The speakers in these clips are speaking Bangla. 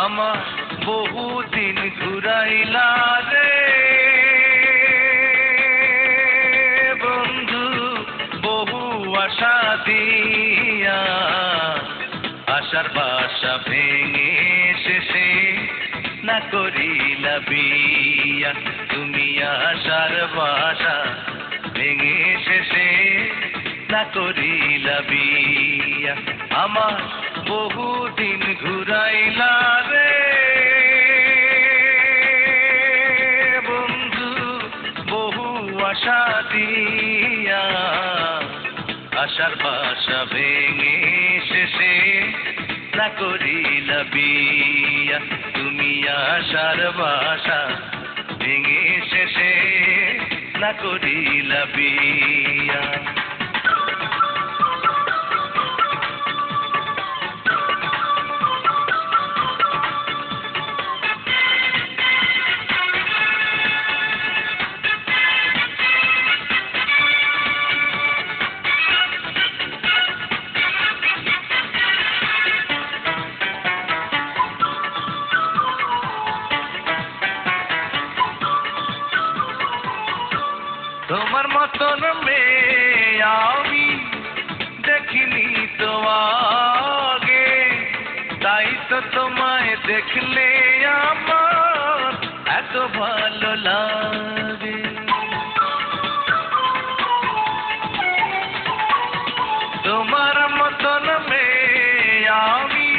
আমার বহুদিন ঘুরাইলা রে বন্ধু, বহু আশা দিয়া আশার বাসা ভেঙে শেষে না করিলা বিয়া। তুমি আশার বাসা ভেঙে শেষে না করিলা বিয়া। আমার বহুদিন ঘুরাইলা রে বন্ধু, বহু আশা দিয়া আশার বাসা ভেঙে শেষে না করিলা বিয়া। তুমি আশার বাসা ভেঙে শেষে না করিলা বিয়া। তোমার মতন মেয়ে আমি দেখিনি তো আগে, তাই তো তোমায় দেখলে আমার এত ভালো লাগে। তোমার মতন মেয়ে আমি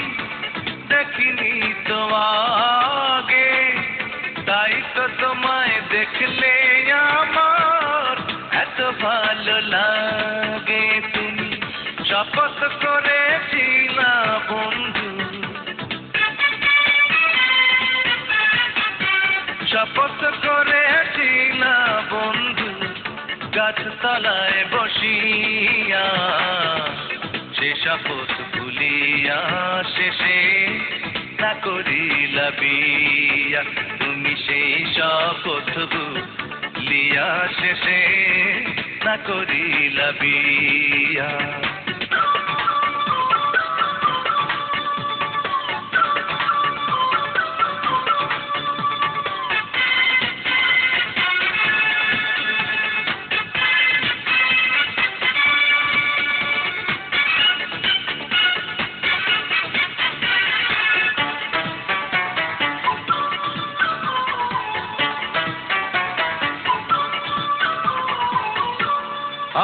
দেখিনি তো আগে, তাই তো তোমায় দেখলে আমার এত ভালো লাগে। তুমি শপথ করেছিলা বন্ধু, শপথ করেছিলা বন্ধু গাছতলায় বসিয়া, সে শপথ ভুলিয়া শেষে না করিলা বিয়া। তুমি সেই শপথ ভুলিয়া শেষে না করিলা বিয়া।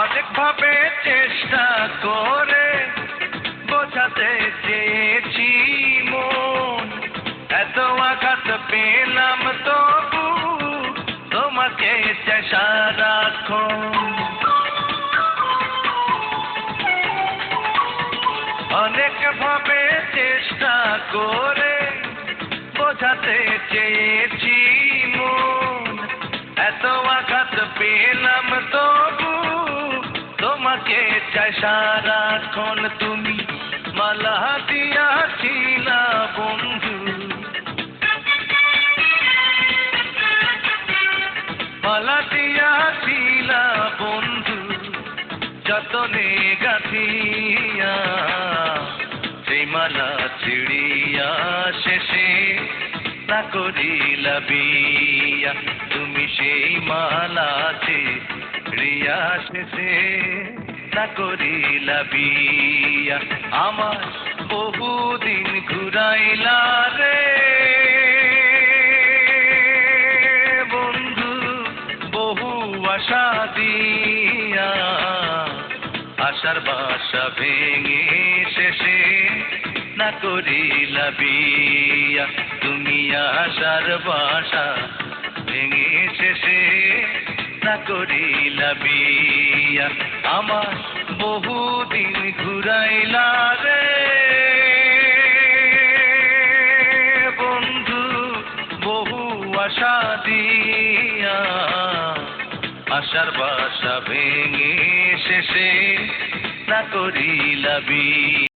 অনেক ভাবে চেষ্টা করে বোঝাতে চেয়েছি মন, এত আঘাত পেলাম তবু তোমাকে চাই সারাক্ষণ। অনেক ভাবে চেষ্টা করে বোঝাতে চেয়েছি মন, এত আঘাত পেলাম তবু তোমাকে চাই সারাক্ষণ। তুমি মালা দিয়াছিলা বন্ধু, মালা দিয়াছিলা বন্ধু যতনে গাঁথিয়া, সেই মালা ছিড়িয়া শেষে না করিলা বিয়া। তুমি সেই মালা ছিড়িয়া শেষে না করিলা বিয়া। আমার বহুদিন ঘুরাইলা রে বন্ধু, বহু আশা দিয়া আশার বাসা ভেঙে শেষে না করিলা বিয়া। তুমি আশার বাসা ভেঙে শেষে না করিলা বিয়া। আমার বহুদিন ঘুরাইলা রে বন্ধু, বহু আশা দিয়া আশার বাসা ভেঙে শেষে না করিলা বিয়া।